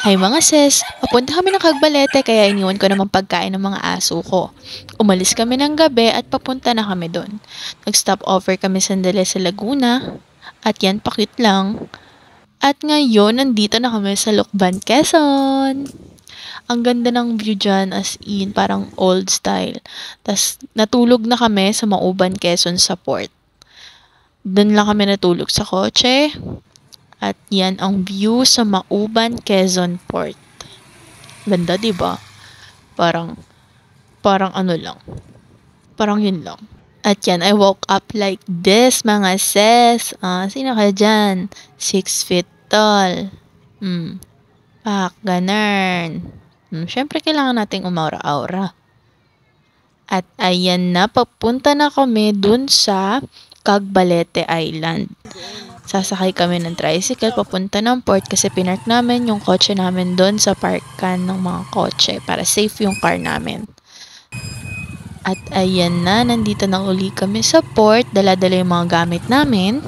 Hay mga sis, papunta kami ng Cagbalete kaya iniwan ko naman pagkain ng mga aso ko. Umalis kami ng gabi at papunta na kami doon. Nag-stop over kami sandali sa Laguna at yan pakit lang. At ngayon, nandito na kami sa Lucban, Quezon. Ang ganda ng view dyan as in, parang old style. Tas natulog na kami sa Mauban, Quezon sa port. Doon lang kami natulog sa kotse. At yan ang view sa Mauban, Quezon Port. Ganda, 'di ba? Parang parang ano lang. Parang yun lang. At yan, I woke up like this, mga sis. Sino ka dyan? 6 feet tall. Ganun. Syempre, kailangan nating umaura-aura. At ayan na, papunta na kami dun sa Cagbalete Island. Sasakay kami ng tricycle papunta ng port kasi pinark namin yung kotse namin doon sa parkan ng mga kotse para safe yung car namin. At ayan na, nandito na uli kami sa port, dala-dala yung mga gamit namin.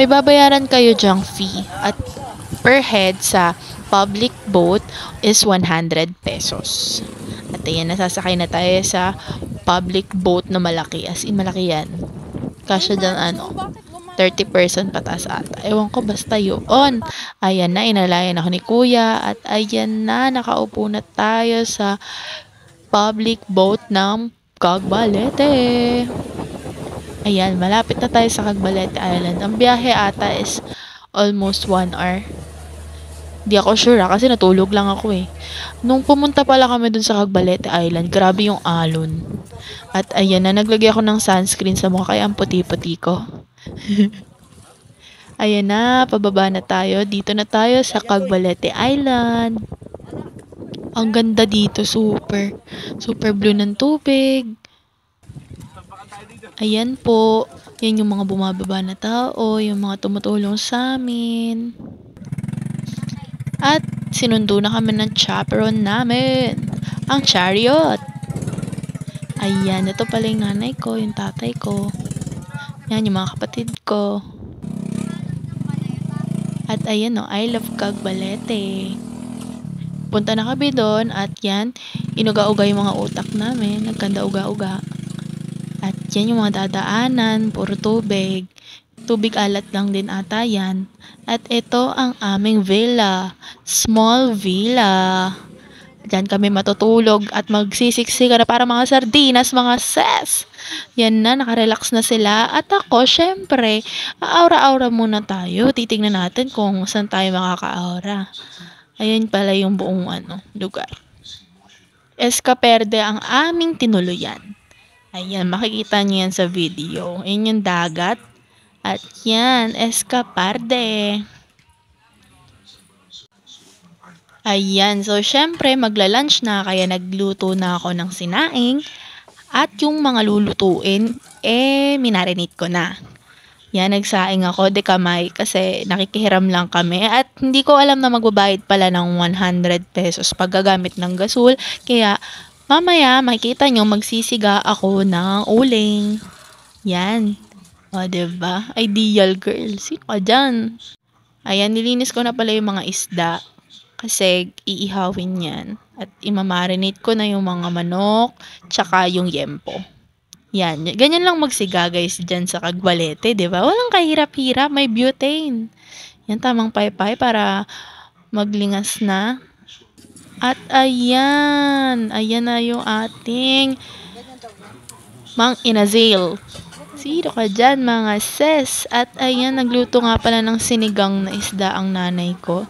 May babayaran kayo dyang fee at per head sa public boat is 100 pesos. At ayan, nasasakay na tayo sa public boat na malaki. As in, malaki yan. Kasya dyan 30% pataas ata. Ewan ko, basta yun. Ayan na, inalayan ako ni kuya. At ayan na, nakaupo na tayo sa public boat ng Cagbalete. Ayan, malapit na tayo sa Cagbalete Island. Ang biyahe ata is almost 1 hour. Di ako sure kasi natulog lang ako eh. Nung pumunta pala kami dun sa Cagbalete Island, grabe yung alon. At ayan na, naglagay ako ng sunscreen sa mukha kaya ang puti-puti ko. Ayan na, pababa na tayo. Dito na tayo sa Cagbalete Island. Ang ganda dito, super. Super blue ng tubig. Ayan po. Yan yung mga bumababa na tao, yung mga tumutulong sa amin. At sinundo na kami ng chaperon namin, ang chariot. Ayan, ito pala yung nanay ko, yung tatay ko. Yan, yung mga kapatid ko. At ayan I love Cagbalete. Punta na kami doon at yan, inuga-uga yung mga utak namin, nagkanda uga-uga. At yan yung mga dadaanan, puro tubig. Tubig alat lang din ata yan. At ito ang aming villa. Small villa. Diyan kami matutulog at magsisiksika na para mga sardinas, mga ses. Yan na, nakarelax na sila. At ako, syempre, aura-aura muna tayo. Titignan natin kung saan tayo makaka-aura. Ayan pala yung buong lugar. Escaperde ang aming tinuluyan. Ayan, makikita niyo yan sa video. Ayan yung dagat. At yan, Escaparde. Ayan, so syempre magla-lunch na kaya nagluto na ako ng sinaing. At yung mga lulutuin, minarinate ko na. Yan, nagsaing ako de kamay kasi nakikihiram lang kami. At hindi ko alam na magbabayad pala ng 100 pesos paggagamit ng gasol. Kaya mamaya makikita nyo magsisiga ako ng uling. Yan. O, diba? Ideal girl. Sino ka dyan? Ayan, nilinis ko na pala yung mga isda. Kasi iihawin yan. At imamarinate ko na yung mga manok, tsaka yung yempo. Yan. Ganyan lang magsiga guys dyan sa Cagbalete, diba? Walang kahirap-hirap. May butane. Yan, tamang paypay para maglingas na. At ayan. Ayan na yung ating Mang Inazale. Sino ka dyan mga ses? At ayan, nagluto nga pala ng sinigang na isda ang nanay ko.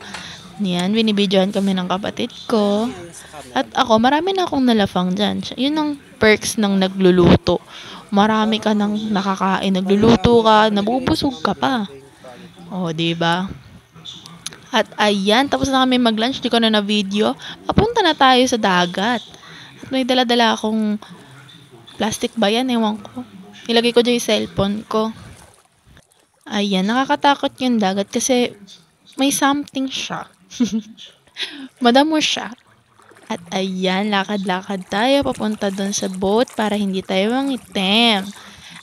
Yan, binibidyohan kami ng kapatid ko. At ako, marami na akong nalafang dyan. Yun ang perks ng nagluluto. Marami ka nang nakakain. Nagluluto ka, nabubusog ka pa. O, diba? At ayan, tapos na kami mag-lunch. Di ko na video. Papunta na tayo sa dagat. At may dala-dala akong plastic ba yan? Ewan ko. Nilagay ko dyan yung cellphone ko. Ayan, nakakatakot yung dagat kasi may something siya. Madamo siya. At ayan, lakad-lakad tayo papunta doon sa boat para hindi tayo mangitim.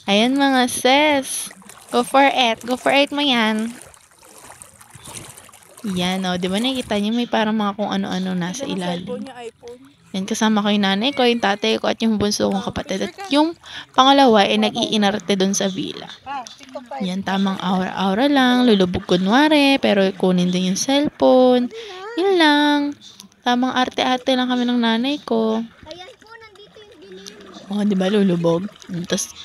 Ayan mga sis. Go for it. Go for it mo yan. Yan, o. Di ba nakikita niyo may parang mga kung ano-ano nasa Cellphone ilalim. niya, iPhone. Yan, kasama ko yung nanay ko, yung tatay ko, at yung bunso kong kapatid. At yung pangalawa, nag-iinarte doon sa villa. Yan, tamang aura-aura lang, lulubog kunwari, pero kunin din yung cellphone. Yun lang. Tamang arte-arte lang kami ng nanay ko. Ayan po, nandito yung dilim. Oh, di ba lulubog? Tapos,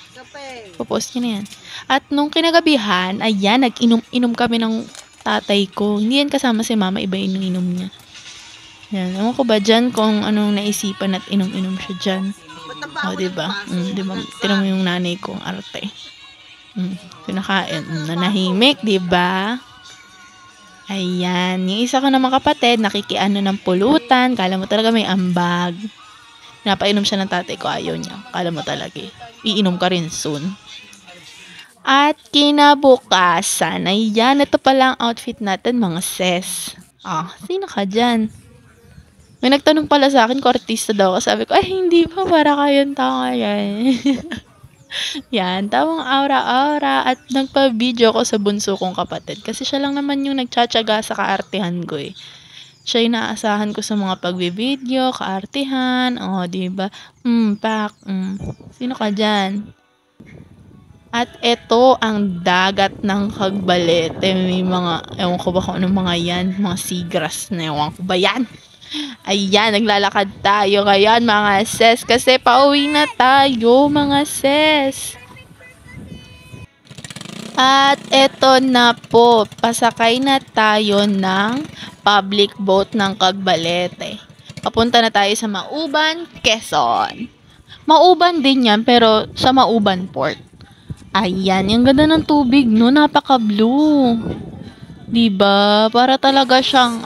popost niya na yan. At nung kinagabihan, ayan, nag-inom-inom kami ng tatay ko. Hindi yan kasama si mama, iba yung inom niya. Yan, ewan ko ba dyan kung anong naisipan at inom-inom siya dyan. O, diba? Diba? Tinan mo yung nanay ko, arte. Pinakain. Nanahimik, diba? Ayan. Yung isa ko naman kapatid, nakikiano ng pulutan. Kala mo talaga may ambag. Napainom siya ng tatay ko, ayaw niya. Kala mo talaga eh. Iinom ka rin soon. At kinabukasan, ayan, ito pala ang outfit natin, mga sis. Sino ka dyan? May nagtanong pala sa akin kung artista daw ako. Sabi ko, ay hindi pa, para kayong tao yan. Yan, tawang aura-aura. At nagpa-video ko sa bunso kong kapatid. Kasi siya lang naman yung nagtsatsaga sa kaartihan ko eh. Siya yung naasahan ko sa mga pagbibideo, kaartihan. O, diba? Sino ka dyan? At ito ang dagat ng Cagbalete. May mga, ewan ko ba kung anong mga yan. Mga seagrass na ewan ko ba yan. Ayan, naglalakad tayo ngayon mga sis. Kasi pauwi na tayo mga sis. At eto na po, pasakay na tayo ng public boat ng Cagbalete. Papunta na tayo sa Mauban, Quezon. Mauban din yan, pero sa Mauban Port. Ayan, yung ganda ng tubig, no? Napaka-blue. Diba? Para talaga siyang,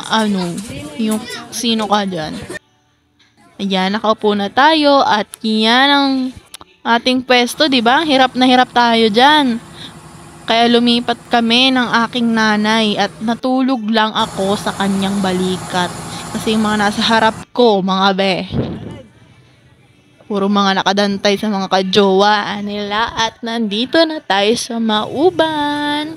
yung sino ka dyan. Ayan, nakaupo na tayo at yan ang ating pwesto, diba? Hirap na hirap tayo dyan. Kaya lumipat kami ng aking nanay at natulog lang ako sa kanyang balikat. Kasi yung mga nasa harap ko, mga be, puro mga nakadantay sa mga kajowa nila. At nandito na tayo sa Mauban.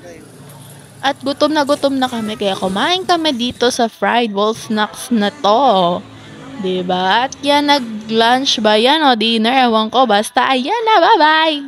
At gutom na kami, kaya kumain kami dito sa fried wall snacks na to. Diba? At yan, nag-lunch ba yan o dinner? Ewan ko, basta ayan na, bye-bye!